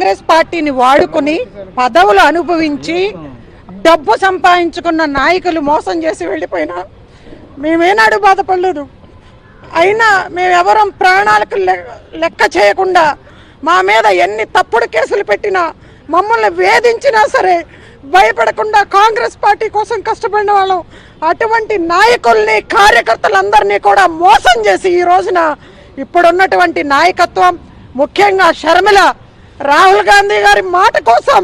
కాంగ్రెస్ పార్టీని వాడుకొని పదవులు అనుభవించి డబ్బు సంపాదించుకున్న నాయకులు మోసం చేసి వెళ్ళిపోయినా మేమేనాడు బాధపడలేదు. అయినా మేమెవరం ప్రాణాలకు లెక్క చేయకుండా మా మీద ఎన్ని తప్పుడు కేసులు పెట్టినా మమ్మల్ని వేధించినా సరే భయపడకుండా కాంగ్రెస్ పార్టీ కోసం కష్టపడిన వాళ్ళం. అటువంటి నాయకుల్ని కార్యకర్తలందరినీ కూడా మోసం చేసి ఈ రోజున ఇప్పుడున్నటువంటి నాయకత్వం, ముఖ్యంగా షర్మిల, రాహుల్ గాంధీ గారి మాట కోసం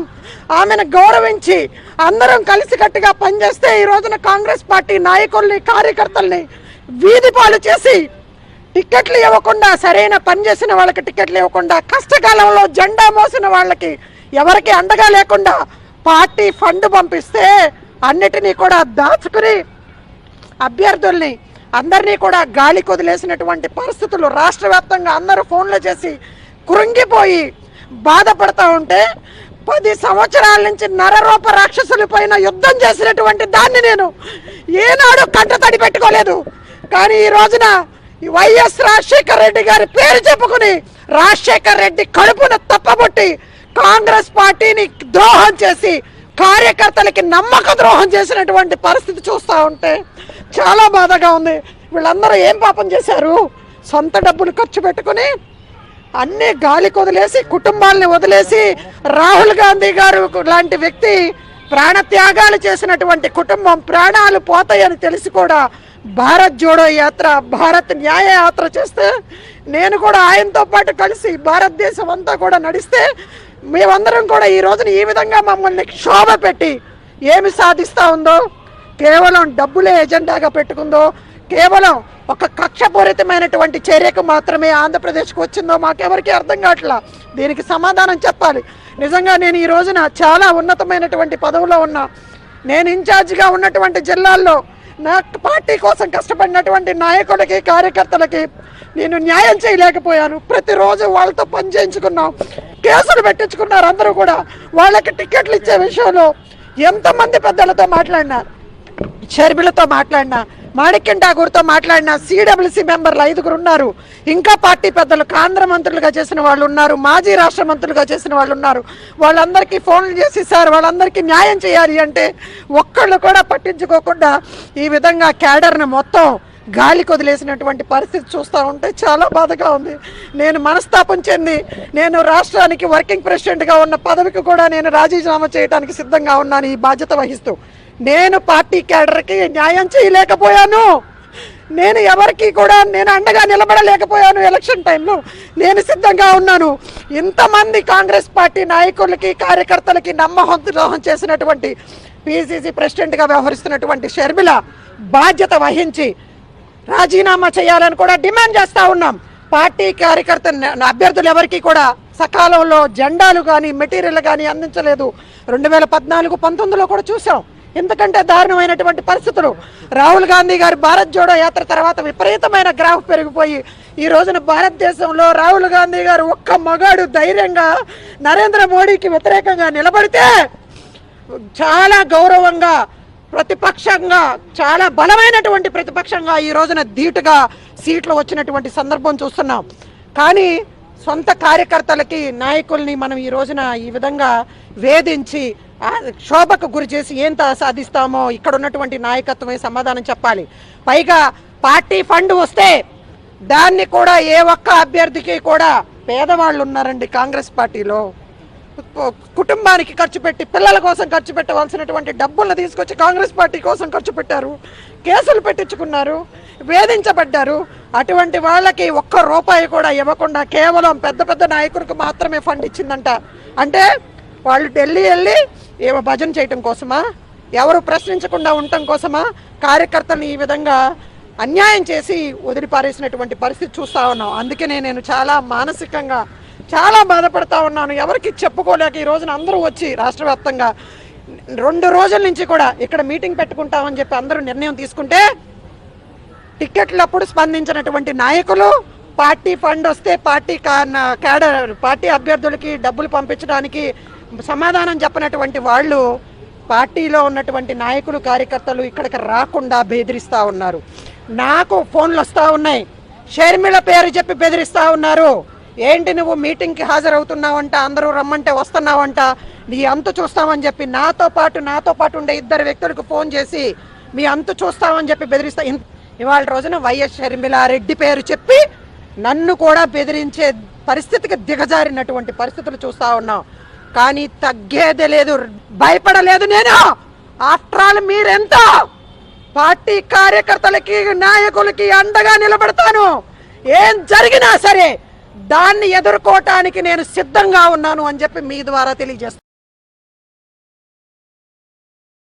ఆమెను గౌరవించి అందరం కలిసికట్టుగా పనిచేస్తే ఈ రోజున కాంగ్రెస్ పార్టీ నాయకుల్ని కార్యకర్తల్ని వీధి పాలు చేసి టికెట్లు ఇవ్వకుండా, సరైన పని చేసిన వాళ్ళకి టికెట్లు ఇవ్వకుండా, కష్టకాలంలో జెండా మోసిన వాళ్ళకి ఎవరికి అండగా లేకుండా పార్టీ ఫండ్ పంపిస్తే అన్నిటినీ కూడా దాచుకుని అభ్యర్థుల్ని అందరినీ కూడా గాలి కొదిలేసినటువంటి పరిస్థితులు రాష్ట్ర వ్యాప్తంగా అందరూ ఫోన్లు చేసి కృంగిపోయి బాధపడతా ఉంటే 10 సంవత్సరాల నుంచి నరరూప రాక్షసుల పైన యుద్ధం చేసినటువంటి దాన్ని నేను ఏనాడు కంట తడి పెట్టుకోలేదు. కానీ ఈ రోజున వైఎస్ రాజశేఖర్ రెడ్డి గారి పేరు చెప్పుకుని రాజశేఖర్ రెడ్డి కడుపున తప్పబొట్టి కాంగ్రెస్ పార్టీని ద్రోహం చేసి కార్యకర్తలకి నమ్మక ద్రోహం చేసినటువంటి పరిస్థితి చూస్తూ ఉంటే చాలా బాధగా ఉంది. వీళ్ళందరూ ఏం పాపం చేశారు? సొంత డబ్బులు ఖర్చు పెట్టుకుని అన్నీ గాలి వదిలేసి, కుటుంబాలని వదిలేసి, రాహుల్ గాంధీ గారు లాంటి వ్యక్తి ప్రాణత్యాగాలు చేసినటువంటి కుటుంబం ప్రాణాలు పోతాయని తెలిసి కూడా భారత్ జోడో యాత్ర, భారత్ న్యాయ యాత్ర చేస్తే నేను కూడా ఆయనతో పాటు కలిసి భారతదేశం అంతా కూడా నడిస్తే మేమందరం కూడా ఈ రోజున ఈ విధంగా మమ్మల్ని క్షోభ పెట్టి ఏమి సాధిస్తూ ఉందో, కేవలం డబ్బులే ఎజెండాగా పెట్టుకుందో, కేవలం ఒక కక్షపూరితమైనటువంటి చర్యకు మాత్రమే ఆంధ్రప్రదేశ్కి వచ్చిందో మాకెవరికి అర్థం కావట్లా. దీనికి సమాధానం చెప్పాలి. నిజంగా నేను ఈ రోజున చాలా ఉన్నతమైనటువంటి పదవిలో ఉన్నా. నేను ఇన్ఛార్జిగా ఉన్నటువంటి జిల్లాల్లో నా పార్టీ కోసం కష్టపడినటువంటి నాయకులకి, కార్యకర్తలకి నేను న్యాయం చేయలేకపోయాను. ప్రతిరోజు వాళ్ళతో పని చేయించుకున్నాం, కేసులు పెట్టించుకున్నారు. అందరూ కూడా వాళ్ళకి టికెట్లు ఇచ్చే విషయంలో ఎంతమంది పెద్దలతో మాట్లాడినా, షర్మిలతో మాట్లాడినా, మాణిక్యం ఠాగూర్తో మాట్లాడినా, సిడబ్ల్యూసీ మెంబర్లు 5 ఉన్నారు. ఇంకా పార్టీ పెద్దలు కేంద్ర మంత్రులుగా చేసిన వాళ్ళు ఉన్నారు, మాజీ రాష్ట్ర మంత్రులుగా చేసిన వాళ్ళు ఉన్నారు. వాళ్ళందరికీ ఫోన్లు చేసి సార్ వాళ్ళందరికీ న్యాయం చేయాలి అంటే ఒక్కళ్ళు కూడా పట్టించుకోకుండా ఈ విధంగా క్యాడర్ని మొత్తం గాలి కొదిలేసినటువంటి పరిస్థితి చూస్తూ ఉంటే చాలా బాధగా ఉంది. నేను మనస్తాపం చెంది నేను రాష్ట్రానికి వర్కింగ్ ప్రెసిడెంట్గా ఉన్న పదవికి కూడా నేను రాజీనామా చేయడానికి సిద్ధంగా ఉన్నాను. ఈ బాధ్యత వహిస్తూ నేను పార్టీ క్యాడర్కి న్యాయం చేయలేకపోయాను. నేను ఎవరికి కూడా నేను అండగా నిలబడలేకపోయాను. ఎలక్షన్ టైంలో నేను సిద్ధంగా ఉన్నాను. ఇంతమంది కాంగ్రెస్ పార్టీ నాయకులకి, కార్యకర్తలకి ద్రోహం చేసినటువంటి పిసిసి ప్రెసిడెంట్గా వ్యవహరిస్తున్నటువంటి షర్మిల బాధ్యత వహించి రాజీనామా చేయాలని కూడా డిమాండ్ చేస్తూ ఉన్నాం. పార్టీ కార్యకర్త అభ్యర్థులు ఎవరికి కూడా సకాలంలో జెండాలు కానీ మెటీరియల్ కానీ అందించలేదు. 2014-19లో కూడా చూసాం. ఎందుకంటే దారుణమైనటువంటి పరిస్థితులు. రాహుల్ గాంధీ గారి భారత్ జోడో యాత్ర తర్వాత విపరీతమైన గ్రాఫ్ పెరిగిపోయి ఈ రోజున భారతదేశంలో రాహుల్ గాంధీ గారు ఒక్క మగాడు ధైర్యంగా నరేంద్ర మోడీకి వ్యతిరేకంగా నిలబడితే చాలా గౌరవంగా ప్రతిపక్షంగా, చాలా బలమైనటువంటి ప్రతిపక్షంగా ఈ రోజున ధీటుగా సీట్లు వచ్చినటువంటి సందర్భం చూస్తున్నాం. కానీ సొంత కార్యకర్తలకి, నాయకుల్ని మనం ఈ రోజున ఈ విధంగా వేధించి క్షోభకు గురి చేసి ఏం సాధిస్తామో ఇక్కడ ఉన్నటువంటి నాయకత్వమే సమాధానం చెప్పాలి. పైగా పార్టీ ఫండ్ వస్తే దాన్ని కూడా ఏ ఒక్క అభ్యర్థికి కూడా, పేదవాళ్ళు ఉన్నారండి కాంగ్రెస్ పార్టీలో, కుటుంబానికి ఖర్చు పెట్టి పిల్లల కోసం ఖర్చు పెట్టవలసినటువంటి డబ్బులను తీసుకొచ్చి కాంగ్రెస్ పార్టీ కోసం ఖర్చు పెట్టారు, కేసులు పెట్టించుకున్నారు, వేధించబడ్డారు. అటువంటి వాళ్ళకి ఒక్క రూపాయి కూడా ఇవ్వకుండా కేవలం పెద్ద పెద్ద నాయకులకు మాత్రమే ఫండ్ ఇచ్చిందంట. అంటే వాళ్ళు ఢిల్లీ వెళ్ళి ఏమో భజన చేయటం కోసమా, ఎవరు ప్రశ్నించకుండా ఉండటం కోసమా కార్యకర్తలను ఈ విధంగా అన్యాయం చేసి వదిలిపారేసినటువంటి పరిస్థితి చూస్తూ ఉన్నాం. అందుకనే నేను చాలా మానసికంగా చాలా బాధపడతా ఉన్నాను. ఎవరికి చెప్పుకోలేక ఈ రోజున అందరూ వచ్చి రాష్ట్ర వ్యాప్తంగా 2 రోజుల నుంచి కూడా ఇక్కడ మీటింగ్ పెట్టుకుంటామని చెప్పి అందరూ నిర్ణయం తీసుకుంటే టికెట్లప్పుడు స్పందించినటువంటి నాయకులు, పార్టీ ఫండ్ వస్తే పార్టీ క్యాడర్, పార్టీ అభ్యర్థులకి డబ్బులు పంపించడానికి సమాధానం చెప్పినటువంటి వాళ్ళు, పార్టీలో ఉన్నటువంటి నాయకులు, కార్యకర్తలు ఇక్కడికి రాకుండా బెదిరిస్తూ ఉన్నారు. నాకు ఫోన్లు వస్తూ ఉన్నాయి, షర్మిల పేరు చెప్పి బెదిరిస్తూ ఉన్నారు. ఏంటి నువ్వు మీటింగ్కి హాజరవుతున్నావంట, అందరూ రమ్మంటే వస్తున్నావంట, నీ అంతు చూస్తామని చెప్పి నాతో పాటు ఉండే ఇద్దరు వ్యక్తులకు ఫోన్ చేసి మీ అంతు చూస్తామని చెప్పి బెదిరిస్తా. ఇవాళ రోజున వైఎస్ షర్మిలారెడ్డి పేరు చెప్పి నన్ను కూడా బెదిరించే పరిస్థితికి దిగజారినటువంటి పరిస్థితులు చూస్తా ఉన్నాం. కానీ తగ్గేదే లేదు, భయపడలేదు నేను. ఆఫ్టర్ ఆల్ మీరెంత పార్టీ కార్యకర్తలకి నాయకులకి అండగా నిలబడతాను. ఏం జరిగినా సరే దాన్ని ఎదుర్కోవటానికి నేను సిద్ధంగా ఉన్నాను అని చెప్పి మీ ద్వారా తెలియజేస్తాను.